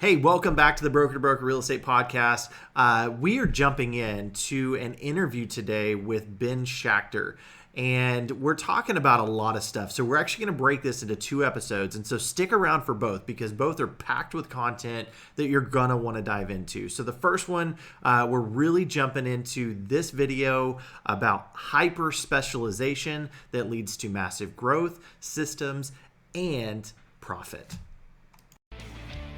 Hey, welcome back to the Broker to Broker Real Estate Podcast. We are jumping into an interview today with Ben Schachter, and we're talking about a lot of stuff. So we're actually going to break this into two episodes, and so stick around for both because both are packed with content that you're going to want to dive into. So the first one, we're really jumping into this video about hyper specialization that leads to massive growth, systems, and profit.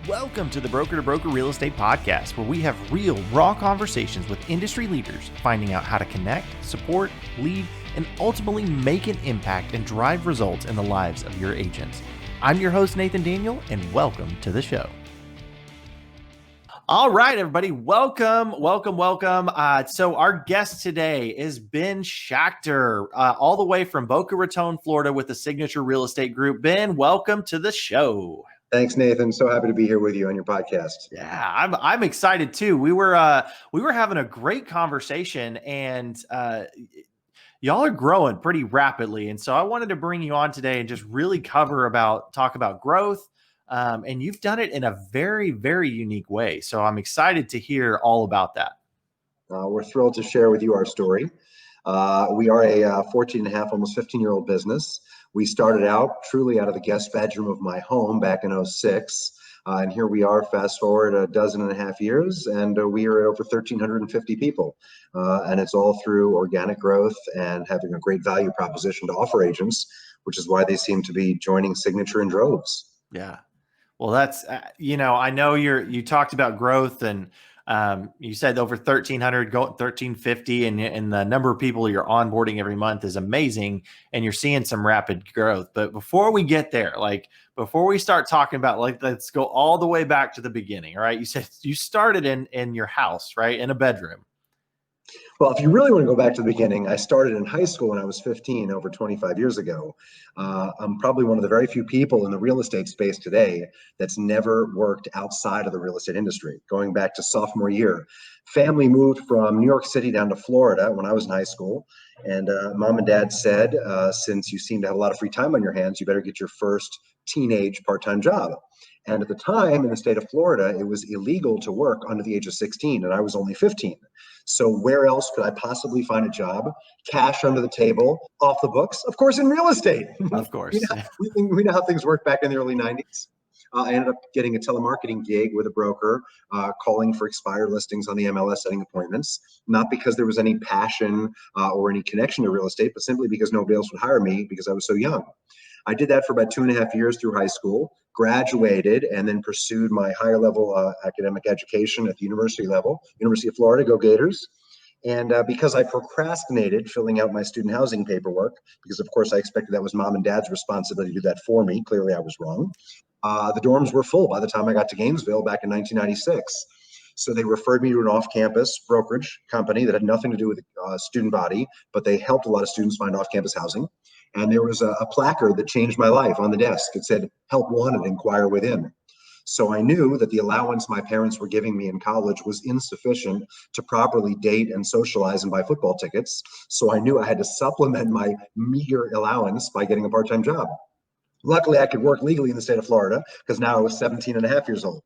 Welcome to the Broker to Broker Real Estate Podcast, where we have real, raw conversations with industry leaders, finding out how to connect, support, lead, and ultimately make an impact and drive results in the lives of your agents. I'm your host, Nathan Daniel, and welcome to the show. All right, everybody, welcome. So our guest today is Ben Schachter, all the way from Boca Raton, Florida, with the Signature Real Estate Group. Ben, welcome to the show. Thanks, Nathan. So happy to be here with you on your podcast. Yeah, I'm excited too. We were having a great conversation, and y'all are growing pretty rapidly. And so I wanted to bring you on today and just really talk about growth. And you've done it in a very, very unique way. So I'm excited to hear all about that. We're thrilled to share with you our story. We are a 14 and a half, almost 15-year-old business. We started out truly out of the guest bedroom of my home back in 2006. And here we are, fast forward a dozen and a half years, and we are at over 1,350 people. And it's all through organic growth and having a great value proposition to offer agents, which is why they seem to be joining Signature in droves. Yeah. Well, that's, I know you talked about growth, and you said over 1,300, 1,350, and the number of people you're onboarding every month is amazing, and you're seeing some rapid growth. But before we get there, before we start talking about, let's go all the way back to the beginning. All right. You said you started in your house, right? In a bedroom. Well, if you really want to go back to the beginning, I started in high school when I was 15, over 25 years ago. I'm probably one of the very few people in the real estate space today that's never worked outside of the real estate industry. Going back to sophomore year, family moved from New York City down to Florida when I was in high school. And mom and dad said, since you seem to have a lot of free time on your hands, you better get your first teenage part-time job. And at the time in the state of Florida, it was illegal to work under the age of 16, and I was only 15. So where else could I possibly find a job? Cash under the table, off the books, of course, in real estate. Of course. We know how things worked back in the early 90s. I ended up getting a telemarketing gig with a broker, calling for expired listings on the MLS, setting appointments, not because there was any passion or any connection to real estate, but simply because nobody else would hire me because I was so young. I did that for about 2.5 years through high school, graduated, and then pursued my higher level academic education at the university level, University of Florida, go Gators. And because I procrastinated filling out my student housing paperwork, because of course I expected that was mom and dad's responsibility to do that for me. Clearly I was wrong. The dorms were full by the time I got to Gainesville back in 1996. So they referred me to an off-campus brokerage company that had nothing to do with the student body, but they helped a lot of students find off-campus housing. And there was a placard that changed my life on the desk. It said, "Help wanted, inquire within." So I knew that the allowance my parents were giving me in college was insufficient to properly date and socialize and buy football tickets. So I knew I had to supplement my meager allowance by getting a part-time job. Luckily, I could work legally in the state of Florida because now I was 17 and a half years old.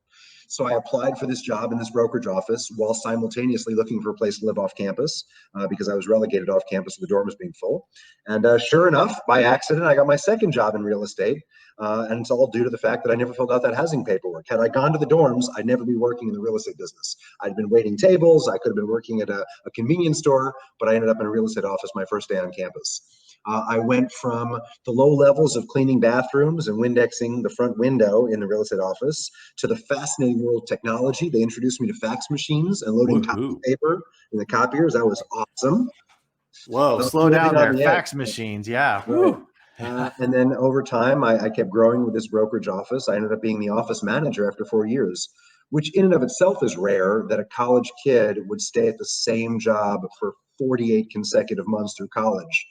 So I applied for this job in this brokerage office while simultaneously looking for a place to live off campus because I was relegated off campus with the dorms being full. And sure enough, by accident, I got my second job in real estate. And it's all due to the fact that I never filled out that housing paperwork. Had I gone to the dorms, I'd never be working in the real estate business. I'd been waiting tables. I could have been working at a convenience store, but I ended up in a real estate office my first day on campus. I went from the low levels of cleaning bathrooms and Windexing the front window in the real estate office to the fascinating world of technology. They introduced me to fax machines and loading copy paper in the copiers. That was awesome. Whoa, slow down there. Fax machines, yeah. Right. And then over time, I kept growing with this brokerage office. I ended up being the office manager after 4 years, which in and of itself is rare that a college kid would stay at the same job for 48 consecutive months through college.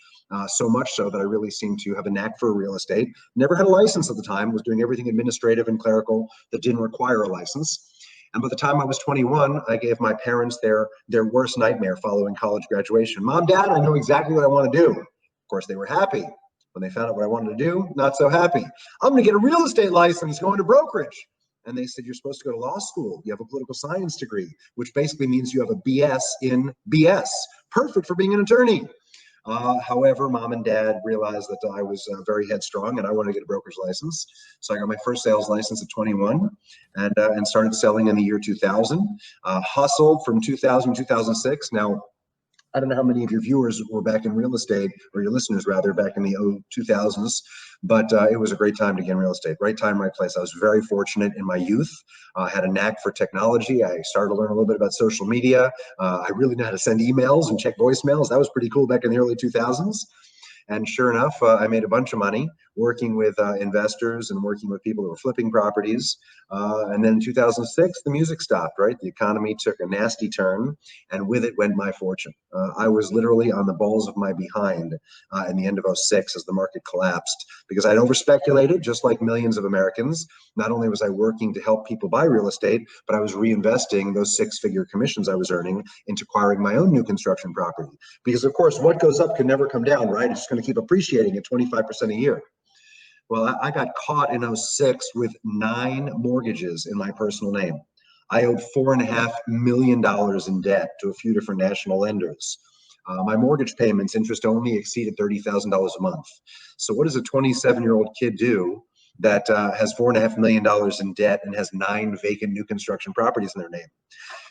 So much so that I really seemed to have a knack for real estate. Never had a license at the time, was doing everything administrative and clerical that didn't require a license. And by the time I was 21, I gave my parents their worst nightmare following college graduation. Mom, Dad, I know exactly what I want to do. Of course, they were happy. When they found out what I wanted to do, not so happy. I'm going to get a real estate license, going to brokerage. And they said, you're supposed to go to law school. You have a political science degree, which basically means you have a BS in BS. Perfect for being an attorney. However, mom and dad realized that I was very headstrong and I wanted to get a broker's license. So I got my first sales license at 21 and started selling in the year 2000. Hustled from 2000 to 2006. Now, I don't know how many of your viewers were back in real estate, or your listeners rather, back in the 2000s, but it was a great time to get in real estate. Right time, right place. I was very fortunate in my youth. I had a knack for technology. I started to learn a little bit about social media. I really knew how to send emails and check voicemails. That was pretty cool back in the early 2000s. And sure enough, I made a bunch of money working with investors and working with people who were flipping properties. And then in 2006, the music stopped, right? The economy took a nasty turn, and with it went my fortune. I was literally on the balls of my behind in the end of '06 as the market collapsed because I'd overspeculated, just like millions of Americans. Not only was I working to help people buy real estate, but I was reinvesting those six-figure commissions I was earning into acquiring my own new construction property. Because, of course, what goes up can never come down, right? It's just going to keep appreciating at 25% a year. Well, I got caught in '06 with 9 mortgages in my personal name. I owed $4.5 million in debt to a few different national lenders. My mortgage payments, interest only, exceeded $30,000 a month. So what does a 27-year-old kid do that has $4.5 million in debt and has 9 vacant new construction properties in their name?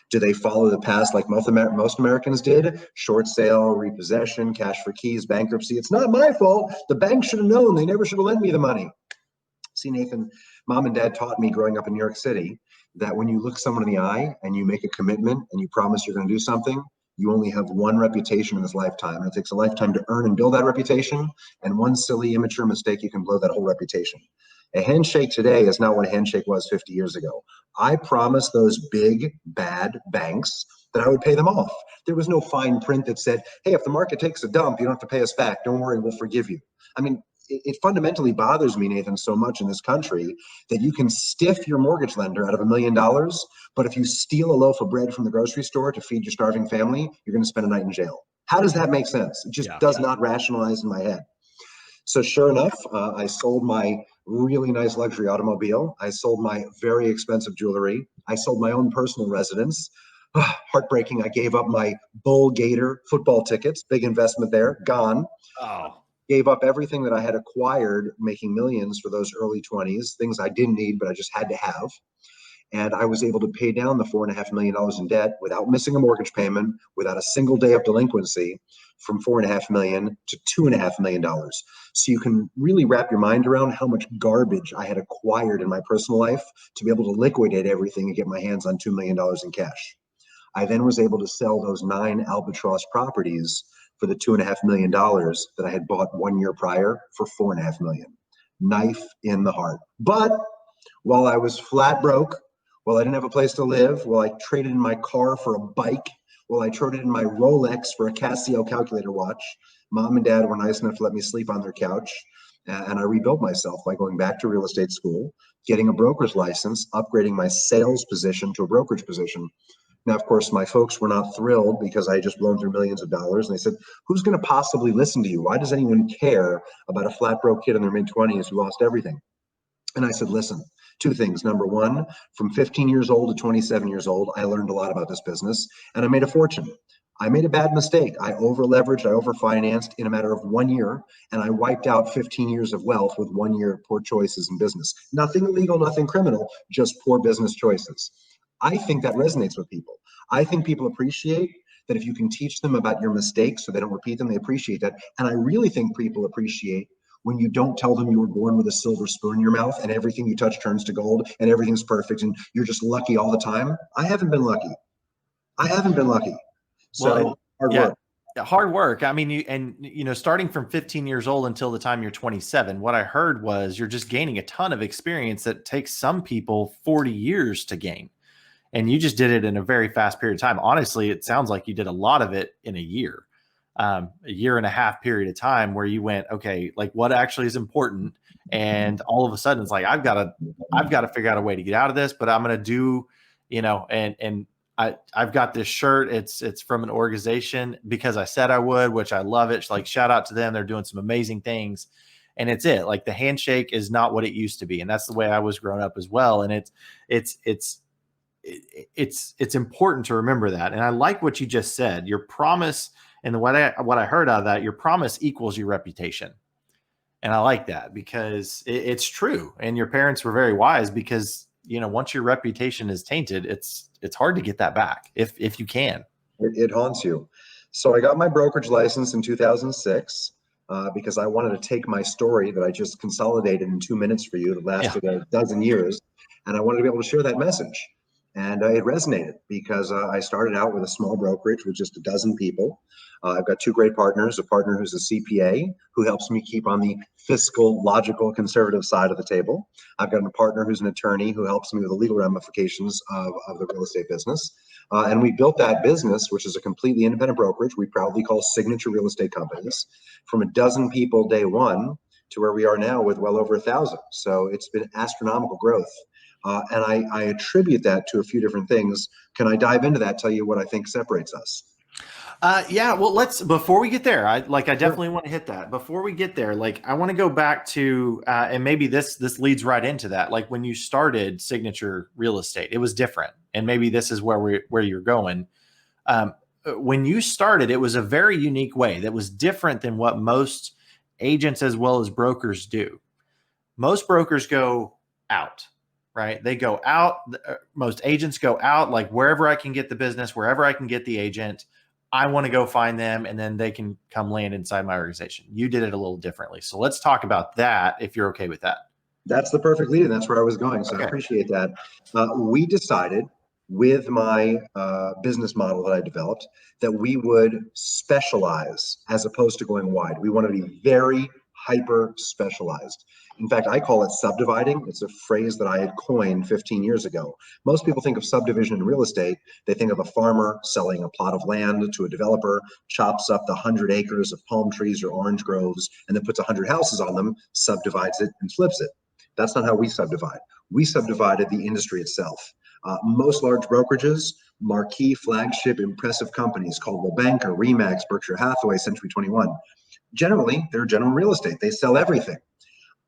Do they follow the path like most Americans did? Short sale, repossession, cash for keys, bankruptcy. It's not my fault. The bank should have known. They never should have lent me the money. See, Nathan, mom and dad taught me growing up in New York City that when you look someone in the eye and you make a commitment and you promise you're going to do something, you only have one reputation in this lifetime. And it takes a lifetime to earn and build that reputation. And one silly, immature mistake, you can blow that whole reputation. A handshake today is not what a handshake was 50 years ago. I promised those big, bad banks that I would pay them off. There was no fine print that said, hey, if the market takes a dump, you don't have to pay us back. Don't worry, we'll forgive you. I mean, it fundamentally bothers me, Nathan, so much in this country that you can stiff your mortgage lender out of $1 million, but if you steal a loaf of bread from the grocery store to feed your starving family, you're going to spend a night in jail. How does that make sense? It just does not rationalize in my head. So sure enough, I sold my really nice luxury automobile. I sold my very expensive jewelry. I sold my own personal residence. Heartbreaking. I gave up my Bull Gator football tickets, big investment there, gone. Oh, Gave up everything that I had acquired making millions for those early 20s, things I didn't need, but I just had to have. And I was able to pay down the $4.5 million in debt without missing a mortgage payment, without a single day of delinquency, from $4.5 million to $2.5 million. So you can really wrap your mind around how much garbage I had acquired in my personal life to be able to liquidate everything and get my hands on $2 million in cash. I then was able to sell those 9 albatross properties for the $2.5 million that I had bought 1 year prior for $4.5 million. Knife in the heart. But while I was flat broke, while I didn't have a place to live, while I traded in my car for a bike, while I traded in my Rolex for a Casio calculator watch, mom and dad were nice enough to let me sleep on their couch. And I rebuilt myself by going back to real estate school, getting a broker's license, upgrading my sales position to a brokerage position. Now, of course, my folks were not thrilled because I had just blown through millions of dollars. And they said, who's going to possibly listen to you? Why does anyone care about a flat broke kid in their mid-20s who lost everything? And I said, listen, 2 things. Number one, from 15 years old to 27 years old, I learned a lot about this business and I made a fortune. I made a bad mistake. I over leveraged, I over financed in a matter of 1 year, and I wiped out 15 years of wealth with 1 year of poor choices in business. Nothing illegal, nothing criminal, just poor business choices. I think that resonates with people. I think people appreciate that if you can teach them about your mistakes so they don't repeat them, they appreciate that. And I really think people appreciate when you don't tell them you were born with a silver spoon in your mouth and everything you touch turns to gold and everything's perfect and you're just lucky all the time. I haven't been lucky. I haven't been lucky. So hard yeah, work. hard work. I mean, starting from 15 years old until the time you're 27, what I heard was you're just gaining a ton of experience that takes some people 40 years to gain. And you just did it in a very fast period of time. Honestly, it sounds like you did a lot of it in a year and a half period of time where you went, okay, like what actually is important. And all of a sudden it's like, I've got to figure out a way to get out of this, but I'm going to do, and I've got this shirt. It's from an organization because I said I would, which I love it. Like shout out to them. They're doing some amazing things. and it's it. Like the handshake is not what it used to be, and that's the way I was growing up as well. And it's it's it's important to remember that. And I like what you just said. Your promise, and what I heard out of that, your promise equals your reputation. And I like that because it's true. And your parents were very wise because, once your reputation is tainted, it's hard to get that back if you can. It haunts you. So I got my brokerage license in 2006 because I wanted to take my story that I just consolidated in 2 minutes for you that Yeah. lasted a dozen years, and I wanted to be able to share that message. And it resonated because I started out with a small brokerage with just a dozen people. I've got two great partners, a partner who's a CPA who helps me keep on the fiscal, logical, conservative side of the table. I've got a partner who's an attorney who helps me with the legal ramifications of the real estate business. And we built that business, which is a completely independent brokerage we proudly call Signature Real Estate Companies, from a dozen people day one to where we are now with well over 1,000. So it's been astronomical growth. And I attribute that to a few different things. Can I dive into that, tell you what I think separates us? Yeah, well, before we get there, I Sure. definitely want to hit that. Before we get there, I want to go back to, and maybe this leads right into that. Like when you started Signature Real Estate, it was different, and maybe this is where you're going. Um, when you started, it was a very unique way that was different than what most agents as well as brokers do. Most brokers go out, right? They go out. Most agents go out, like wherever I can get the business, wherever I can get the agent, I want to go find them, and then they can come land inside my organization. You did it a little differently. So let's talk about that if you're okay with that. That's the perfect lead, and that's where I was going. So I Okay. appreciate that. We decided with my business model that I developed that we would specialize as opposed to going wide. We want to be very hyper specialized. In fact, I call it subdividing. It's a phrase that I had coined 15 years ago. Most people think of subdivision in real estate. They think of a farmer selling a plot of land to a developer, chops up the 100 acres of palm trees or orange groves, and then puts 100 houses on them, subdivides it, and flips it. That's not how we subdivide. We subdivided the industry itself. Most large brokerages, marquee, flagship, impressive companies, Coldwell Banker, Remax, Berkshire Hathaway, Century 21. Generally, they're general real estate. They sell everything.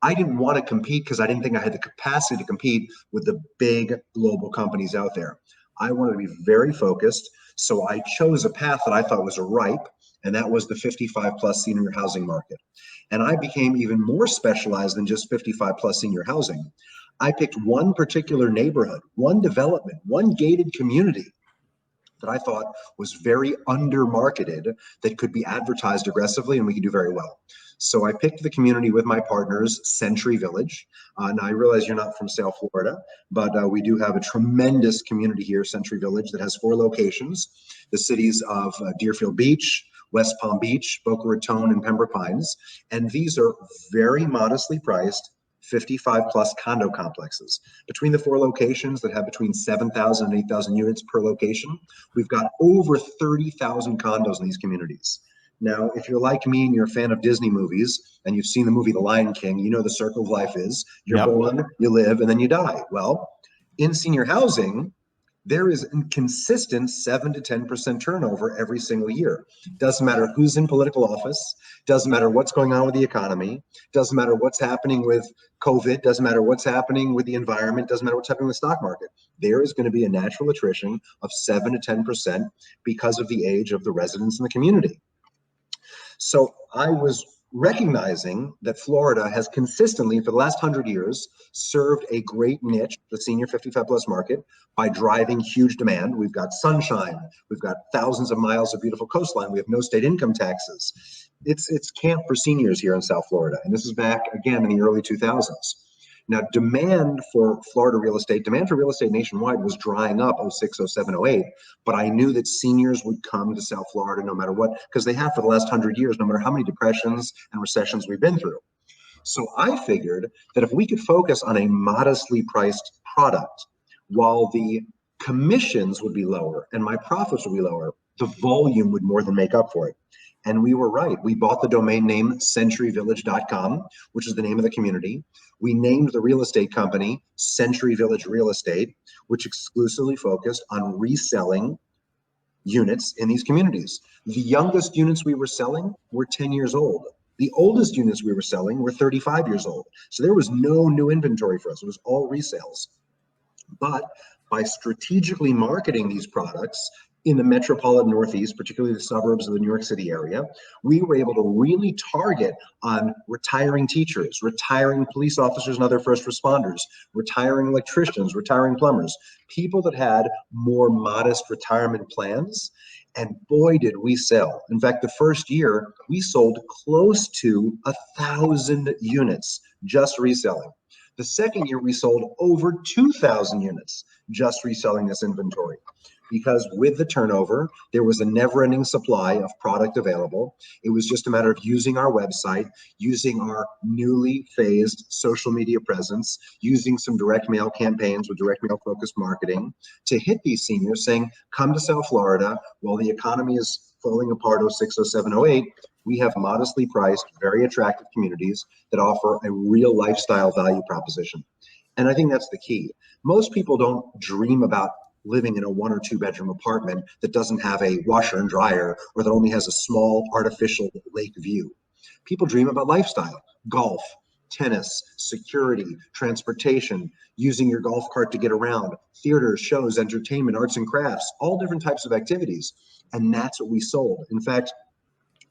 I didn't want to compete because I didn't think I had the capacity to compete with the big global companies out there. I wanted to be very focused. So I chose a path that I thought was ripe, and that was the 55 plus senior housing market. And I became even more specialized than just 55 plus senior housing. I picked one particular neighborhood, one development, one gated community that I thought was very undermarketed that could be advertised aggressively and we could do very well. So I picked the community with my partners, Century Village. Now I realize you're not from South Florida, but we do have a tremendous community here, Century Village, that has 4 locations: the cities of Deerfield Beach, West Palm Beach, Boca Raton, and Pembroke Pines. And these are very modestly priced 55 plus condo complexes. Between the 4 locations that have between 7,000 and 8,000 units per location, we've got over 30,000 condos in these communities. Now, if you're like me and you're a fan of Disney movies and you've seen the movie The Lion King, you know the circle of life is you're Yep. born, you live, and then you die. Well, in senior housing, there is a consistent 7 to 10% turnover every single year. Doesn't matter who's in political office, doesn't matter what's going on with the economy, doesn't matter what's happening with COVID, doesn't matter what's happening with the environment, doesn't matter what's happening in the stock market. There is going to be a natural attrition of 7 to 10% because of the age of the residents in the community. So I was recognizing that Florida has consistently, for the last 100 years, served a great niche, the senior 55 plus market, by driving huge demand. We've got sunshine, we've got thousands of miles of beautiful coastline, we have no state income taxes. It's camp for seniors here in South Florida, and this is back again in the early 2000s. Now, demand for Florida real estate, demand for real estate nationwide was drying up 06, 07, 08. But I knew that seniors would come to South Florida no matter what, because they have for the last 100 years, no matter how many depressions and recessions we've been through. So I figured that if we could focus on a modestly priced product, while the commissions would be lower and my profits would be lower, the volume would more than make up for it. And we were right. We bought the domain name centuryvillage.com, which is the name of the community. We named the real estate company Century Village Real Estate, which exclusively focused on reselling units in these communities. The youngest units we were selling were 10 years old. The oldest units we were selling were 35 years old. So there was no new inventory for us. It was all resales. But by strategically marketing these products in the metropolitan Northeast, particularly the suburbs of the New York City area, we were able to really target on retiring teachers, retiring police officers and other first responders, retiring electricians, retiring plumbers, people that had more modest retirement plans. And boy, did we sell. In fact, the first year, we sold close to 1,000 units just reselling. The second year, we sold over 2,000 units just reselling this inventory. Because with the turnover, there was a never-ending supply of product available. It was just a matter of using our website, using our newly phased social media presence, using some direct mail campaigns with direct mail focused marketing to hit these seniors saying, come to South Florida while the economy is falling apart 06, 07, 08. We have modestly priced, very attractive communities that offer a real lifestyle value proposition. And I think that's the key. Most people don't dream about living in a 1 or 2 bedroom apartment that doesn't have a washer and dryer or that only has a small artificial lake view. People dream about lifestyle, golf, tennis, security, transportation, using your golf cart to get around, theaters, shows, entertainment, arts and crafts, all different types of activities. And that's what we sold. In fact,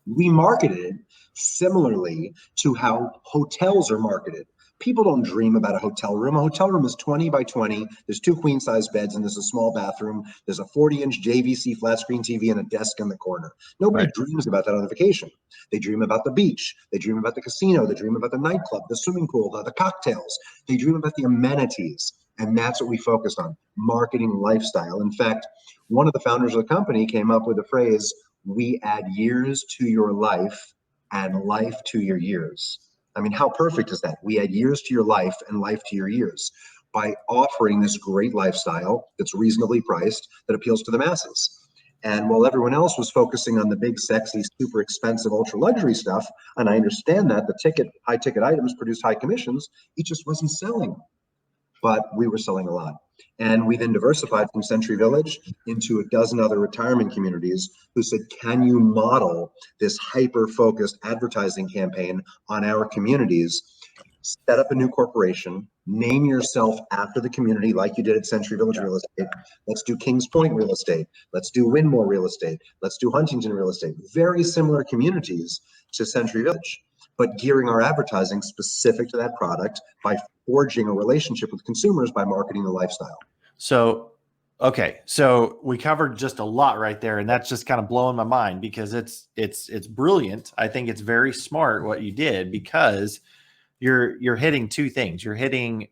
we marketed it similarly to how hotels are marketed. People don't dream about a hotel room. A hotel room is 20 by 20. There's 2 queen size beds and there's a small bathroom. There's a 40-inch JVC flat screen TV and a desk in the corner. Nobody dreams about that on a vacation. They dream about the beach. They dream about the casino. They dream about the nightclub, the swimming pool, the cocktails. They dream about the amenities. And that's what we focused on, marketing lifestyle. In fact, one of the founders of the company came up with the phrase, we add years to your life and life to your years. I mean, how perfect is that? We add years to your life and life to your years by offering this great lifestyle that's reasonably priced, that appeals to the masses. And while everyone else was focusing on the big, sexy, super expensive, ultra luxury stuff, and I understand that the high ticket items produce high commissions, it just wasn't selling. But we were selling a lot. And we then diversified from Century Village into a dozen other retirement communities who said, can you model this hyper-focused advertising campaign on our communities? Set up a new corporation, name yourself after the community like you did at Century Village Real Estate. Let's do Kings Point Real Estate. Let's do Wynmore Real Estate. Let's do Huntington Real Estate. Very similar communities to Century Village, but gearing our advertising specific to that product by forging a relationship with consumers by marketing the lifestyle. So, okay. So we covered just a lot right there. And that's just kind of blowing my mind because it's brilliant. I think it's very smart what you did because you're hitting 2 things. You're hitting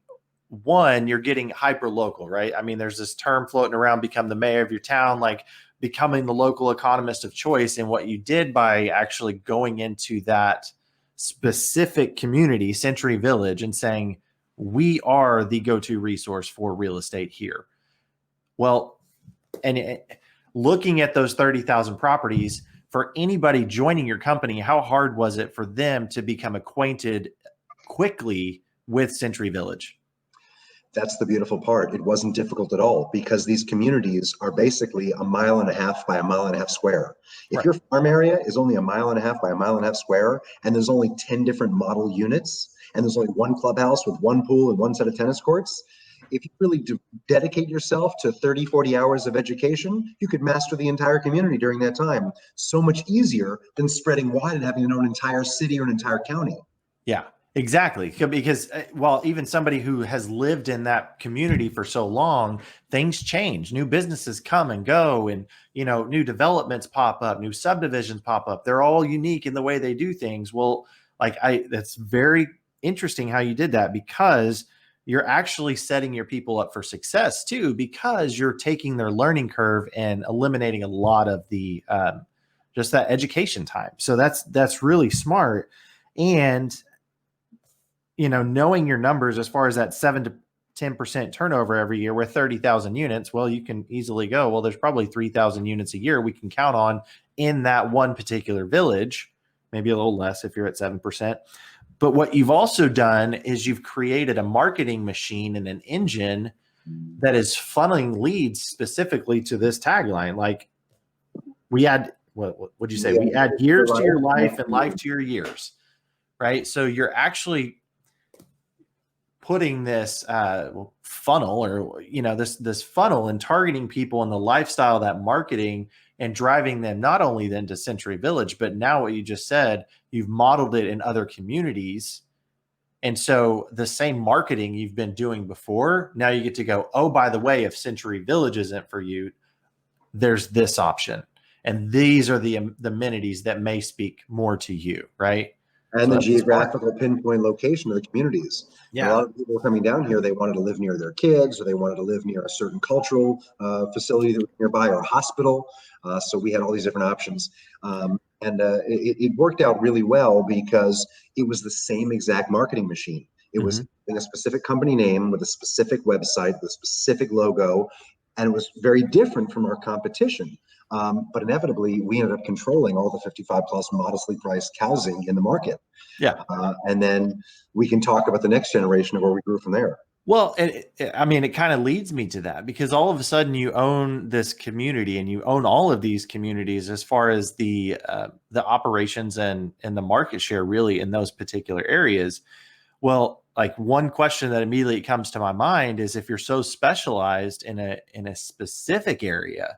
one, you're getting hyper local, right? I mean, there's this term floating around, become the mayor of your town, like becoming the local economist of choice. And what you did by actually going into that specific community, Century Village, and saying, we are the go-to resource for real estate here. Well, and looking at those 30,000 properties, for anybody joining your company, how hard was it for them to become acquainted quickly with Century Village? That's the beautiful part. It wasn't difficult at all because these communities are basically 1.5 miles by 1.5 miles square. If your farm area is only 1.5 miles by 1.5 miles square and there's only 10 different model units and there's only one clubhouse with one pool and one set of tennis courts, if you really dedicate yourself to 30, 40 hours of education, you could master the entire community during that time. So much easier than spreading wide and having to know an entire city or an entire county. Yeah. Exactly. Because well, even somebody who has lived in that community for so long, things change, new businesses come and go, and, new developments pop up, new subdivisions pop up. They're all unique in the way they do things. Well, that's very interesting how you did that because you're actually setting your people up for success too, because you're taking their learning curve and eliminating a lot of the, just that education time. So that's really smart. And knowing your numbers as far as that 7 to 10% turnover every year with 30,000 units, well, you can easily go, well, there's probably 3,000 units a year we can count on in that one particular village, maybe a little less if you're at 7%. But what you've also done is you've created a marketing machine and an engine that is funneling leads specifically to this tagline. Like we add, what would you say? We add years to your life and life to your years. right? So you're actually putting this funnel, or this funnel, and targeting people in the lifestyle, that marketing, and driving them not only then to Century Village, but now what you just said, you've modeled it in other communities. And so the same marketing you've been doing before, now you get to go, oh, by the way, if Century Village isn't for you, there's this option. And these are the amenities that may speak more to you, right? And So the that's smart. geographical pinpoint location of the communities. And a Yeah. lot of people were coming down here, they wanted to live near their kids, or they wanted to live near a certain cultural facility that was nearby, or a hospital. So we had all these different options. And it worked out really well because it was the same exact marketing machine. It was Hmm. a specific company name with a specific website, with a specific logo, and it was very different from our competition. But inevitably, we ended up controlling all the 55 plus modestly priced housing in the market. Yeah. And then we can talk about the next generation of where we grew from there. Well, I mean, it kind of leads me to that, because all of a sudden you own this community, and you own all of these communities as far as the operations and the market share really in those particular areas. Well, like, one question that immediately comes to my mind is, if you're so specialized in a specific area,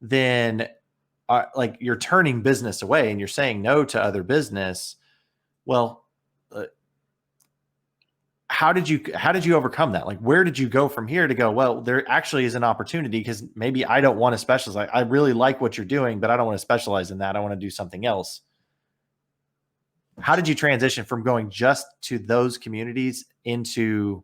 then like, you're turning business away and you're saying no to other business. Well, uh, how did you overcome that? Like, where did you go from here to go, well, there actually is an opportunity, because maybe I don't want to specialize. I really like what you're doing, but I don't want to specialize in that. I want to do something else. How did you transition from going just to those communities into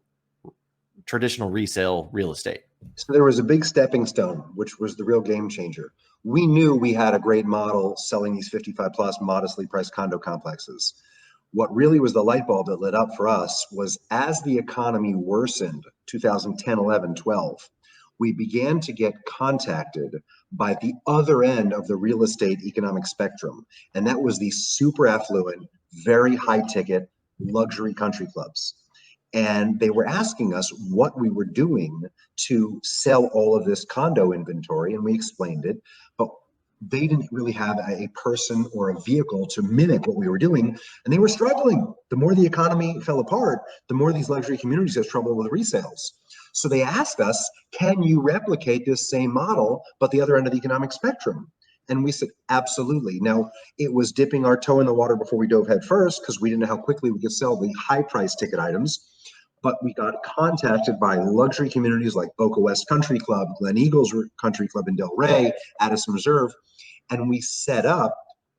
traditional resale real estate? So there was a big stepping stone, which was the real game changer. We knew we had a great model selling these 55 plus modestly priced condo complexes. What really was the light bulb that lit up for us was, as the economy worsened 2010, 11, 12, we began to get contacted by the other end of the real estate economic spectrum. And that was the super affluent, very high ticket luxury country clubs. And they were asking us what we were doing to sell all of this condo inventory, and we explained it, but they didn't really have a person or a vehicle to mimic what we were doing, and they were struggling. The more the economy fell apart, the more these luxury communities had trouble with resales. So they asked us, can you replicate this same model, but the other end of the economic spectrum? And we said, absolutely. Now, it was dipping our toe in the water before we dove head first, because we didn't know how quickly we could sell the high price ticket items. But we got contacted by luxury communities like Boca West Country Club, Glen Eagles Country Club in Delray, Addison Reserve, and we set up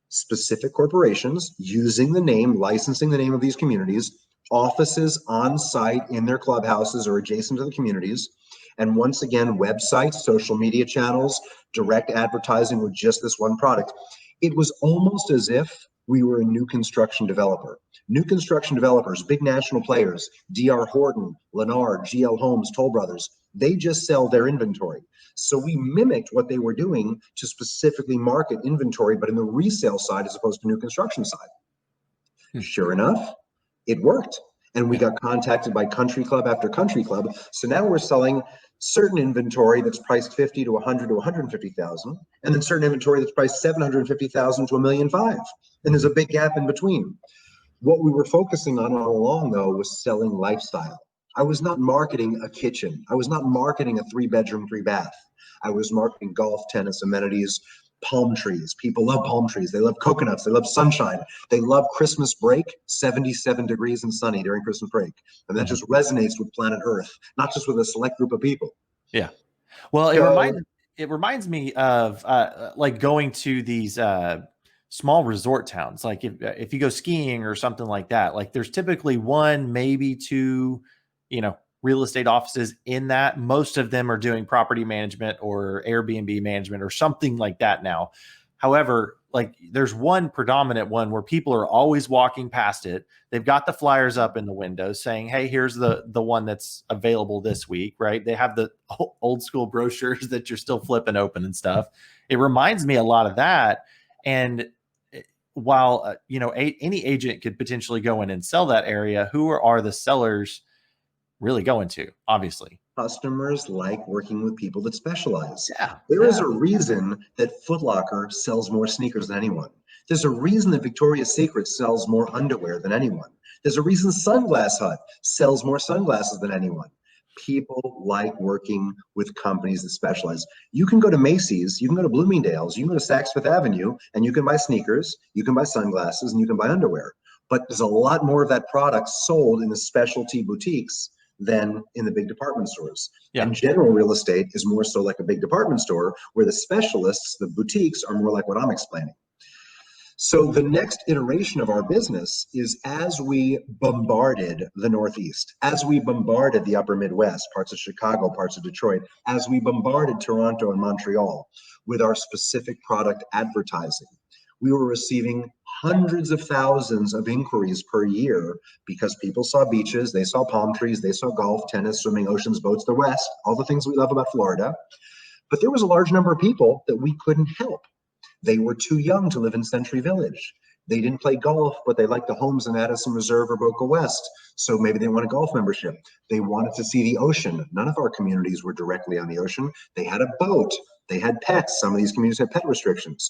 specific corporations using the name, licensing the name of these communities, offices on site in their clubhouses or adjacent to the communities. And once again, websites, social media channels, direct advertising with just this one product. It was almost as if we were a new construction developer. New construction developers, big national players, DR Horton, Lennar, GL Homes, Toll Brothers, they just sell their inventory. So we mimicked what they were doing to specifically market inventory, but in the resale side as opposed to new construction side. Hmm. Sure enough, it worked. And we Yeah. got contacted by country club after country club. So now we're selling certain inventory that's priced 50 to 100 to 150,000, and then certain inventory that's priced 750,000 to 1,500,000. And there's a big gap in between. What we were focusing on all along, though, was selling lifestyle. I was not marketing a kitchen. I was not marketing a 3 bedroom, 3 bath. I was marketing golf, tennis, amenities, palm trees. People love palm trees. They love coconuts. They love sunshine. They love Christmas break, 77 degrees and sunny during Christmas break. And that Mhm. just resonates with planet Earth, not just with a select group of people. Yeah. Well, it So reminds me of like, going to these small resort towns. Like, if you go skiing or something like that, like, there's typically one, maybe two, real estate offices in that. Most of them are doing property management or Airbnb management or something like that now. However, like, there's one predominant one where people are always walking past it. They've got the flyers up in the windows saying, "Hey, here's the one that's available this week." Right? They have the old school brochures that you're still flipping open and stuff. It reminds me a lot of that. And while any agent could potentially go in and sell that area, who are the sellers really going to? Obviously, customers like working with people that specialize. yeah, There is yeah. a reason that Foot Locker sells more sneakers than anyone. There's a reason that Victoria's Secret sells more underwear than anyone. There's a reason Sunglass Hut sells more sunglasses than anyone. People like working with companies that specialize. You can go to Macy's, you can go to Bloomingdale's, you can go to Saks Fifth Avenue, and you can buy sneakers, you can buy sunglasses, and you can buy underwear. But there's a lot more of that product sold in the specialty boutiques than in the big department stores. Yeah. And general real estate is more so like a big department store, where the specialists, the boutiques, are more like what I'm explaining. So the next iteration of our business is, as we bombarded the Northeast, as we bombarded the upper Midwest, parts of Chicago, parts of Detroit, as we bombarded Toronto and Montreal with our specific product advertising, we were receiving hundreds of thousands of inquiries per year because people saw beaches, they saw palm trees, they saw golf, tennis, swimming, oceans, boats, the West, all the things we love about Florida. But there was a large number of people that we couldn't help. They were too young to live in Century Village. They didn't play golf, but they liked the homes in Addison Reserve or Boca West. So maybe they want a golf membership. They wanted to see the ocean. None of our communities were directly on the ocean. They had a boat. They had pets. Some of these communities had pet restrictions.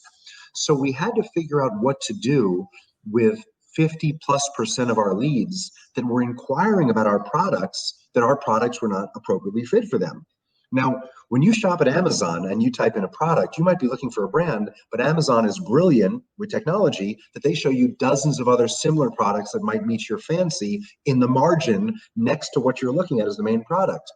So we had to figure out what to do with 50+% of our leads that were inquiring about our products, that our products were not appropriately fit for them. Now, when you shop at Amazon and you type in a product, you might be looking for a brand, but Amazon is brilliant with technology that they show you dozens of other similar products that might meet your fancy in the margin next to what you're looking at as the main product.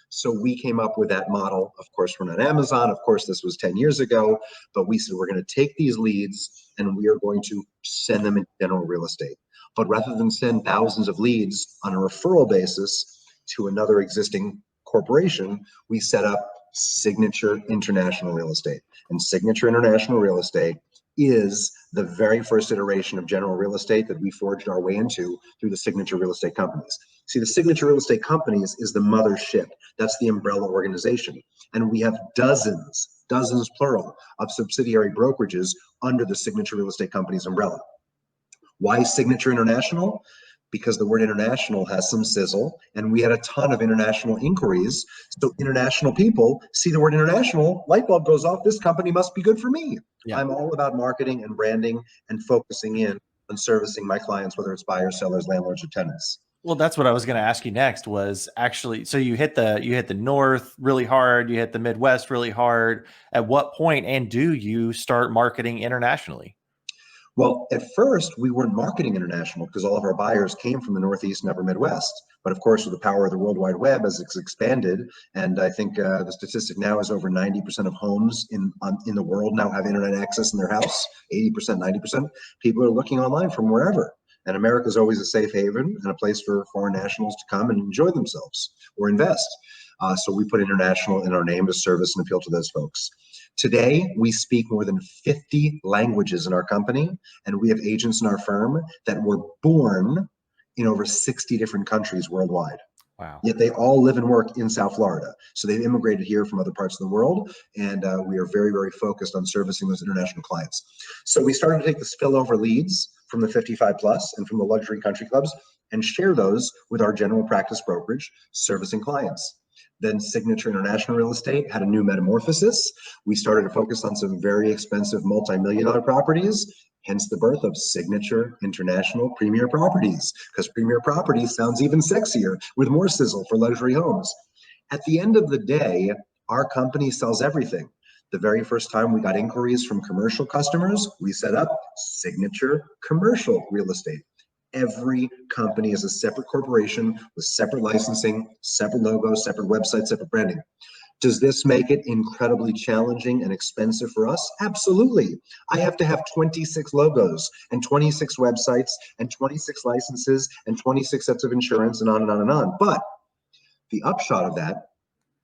So we came up with that model. Of course, we're not Amazon. Of course, this was 10 years ago, but we said we're going to take these leads and we are going to send them into general real estate. But rather than send thousands of leads on a referral basis to another existing corporation, we set up Signature International Real Estate. And Signature International Real Estate is the very first iteration of general real estate that we forged our way into through the Signature Real Estate companies. See, the Signature Real Estate companies is the mothership. That's the umbrella organization. And we have dozens plural, of subsidiary brokerages under the Signature Real Estate companies umbrella. Why Signature International? Because the word international has some sizzle, and we had a ton of international inquiries. So international people see the word international, light bulb goes off, this company must be good for me. Yeah. I'm all about marketing and branding and focusing in on servicing my clients, whether it's buyers, sellers, landlords, or tenants. Well, that's what I was going to ask you next was actually, so you hit the North really hard, you hit the Midwest really hard. At what point and do you start marketing internationally? Well, at first, we weren't marketing international because all of our buyers came from the Northeast and Upper Midwest. But of course, with the power of the World Wide Web, as it's expanded, and I think the statistic now is over 90% of homes in the world now have internet access in their house, 80%, 90%. People are looking online from wherever. And America is always a safe haven and a place for foreign nationals to come and enjoy themselves or invest. So we put international in our name to service and appeal to those folks. Today, we speak more than 50 languages in our company, and we have agents in our firm that were born in over 60 different countries worldwide. Wow. Yet they all live and work in South Florida. So they've immigrated here from other parts of the world, and we are very, very focused on servicing those international clients. So we started to take the spillover leads from the 55 plus and from the luxury country clubs and share those with our general practice brokerage servicing clients. Then Signature International Real Estate had a new metamorphosis. We started to focus on some very expensive multi-million-dollar properties, hence the birth of Signature International Premier Properties, because Premier Properties sounds even sexier with more sizzle for luxury homes. At the end of the day, our company sells everything. The very first time we got inquiries from commercial customers, we set up Signature Commercial Real Estate. Every company is a separate corporation with separate licensing, separate logos, separate websites, separate branding. Does this make it incredibly challenging and expensive for us? Absolutely. I have to have 26 logos and 26 websites and 26 licenses and 26 sets of insurance and on and on and on. But the upshot of that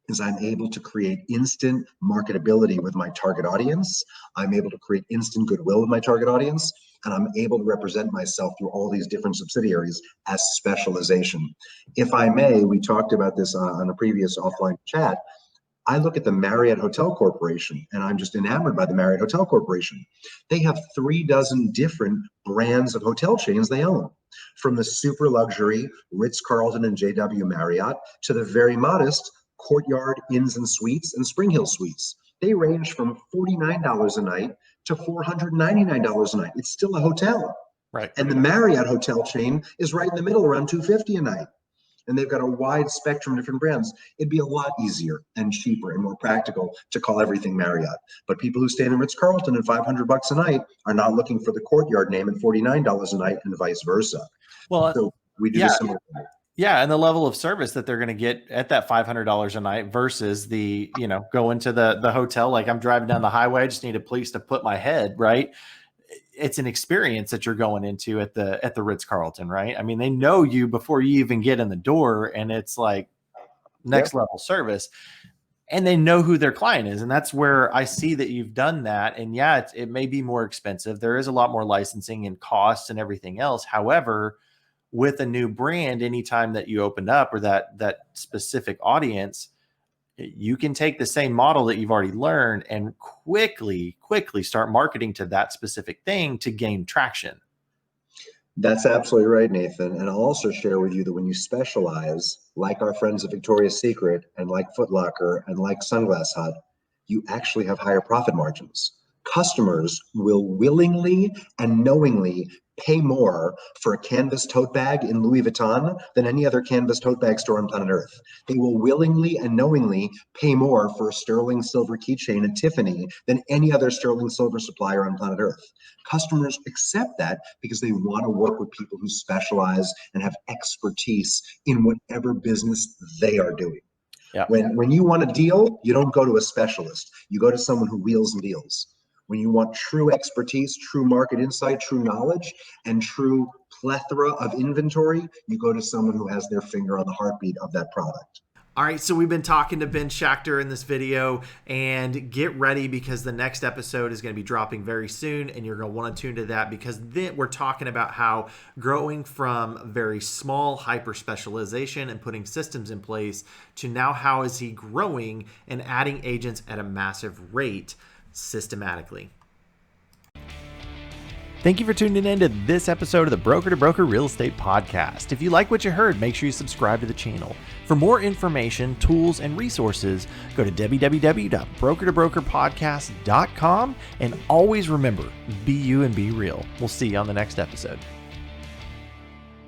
is I'm able to create instant marketability with my target audience. I'm able to create instant goodwill with my target audience. And I'm able to represent myself through all these different subsidiaries as specialization. If I may, we talked about this on a previous offline chat. I look at the Marriott Hotel Corporation, and I'm just enamored by the Marriott Hotel Corporation. They have 36 different brands of hotel chains they own, from the super luxury Ritz-Carlton and JW Marriott to the very modest Courtyard Inns and Suites and Spring Hill Suites. They range from $49 a night to $499 a night. It's still a hotel. Right. And the Marriott hotel chain is right in the middle, around $250 a night. And they've got a wide spectrum of different brands. It'd be a lot easier and cheaper and more practical to call everything Marriott. But people who stay in Ritz-Carlton at $500 a night are not looking for the Courtyard name at $49 a night, and vice versa. Well, so we do yeah. the similar thing. Yeah, and the level of service that they're going to get at that $500 a night versus the, go into the hotel, like I'm driving down the highway, I just need a place to put my head, right? It's an experience that you're going into at the Ritz-Carlton, right? I mean, they know you before you even get in the door, and it's like next level service, and they know who their client is. And that's where I see that you've done that. And yeah, it may be more expensive. There is a lot more licensing and costs and everything else. However, with a new brand, anytime that you open up or that specific audience, you can take the same model that you've already learned and quickly start marketing to that specific thing to gain traction. That's absolutely right, Nathan. And I'll also share with you that when you specialize, like our friends at Victoria's Secret and like Foot Locker and like Sunglass Hut, you actually have higher profit margins. Customers will willingly and knowingly pay more for a canvas tote bag in Louis Vuitton than any other canvas tote bag store on planet Earth. They will willingly and knowingly pay more for a sterling silver keychain at Tiffany than any other sterling silver supplier on planet Earth. Customers accept that because they want to work with people who specialize and have expertise in whatever business they are doing. Yeah. When you want a deal, you don't go to a specialist. You go to someone who wheels and deals. When you want true expertise, true market insight, true knowledge, and true plethora of inventory, you go to someone who has their finger on the heartbeat of that product. All right, so we've been talking to Ben Schachter in this video, and get ready because the next episode is going to be dropping very soon, and you're going to want to tune to that because then we're talking about how growing from very small hyper specialization and putting systems in place to now how is he growing and adding agents at a massive rate systematically. Thank you for tuning in to this episode of the Broker to Broker Real Estate Podcast. If you like what you heard, make sure you subscribe to the channel. For more information, tools, and resources, go to www.brokertobrokerpodcast.com, and always remember, be you and be real. We'll see you on the next episode.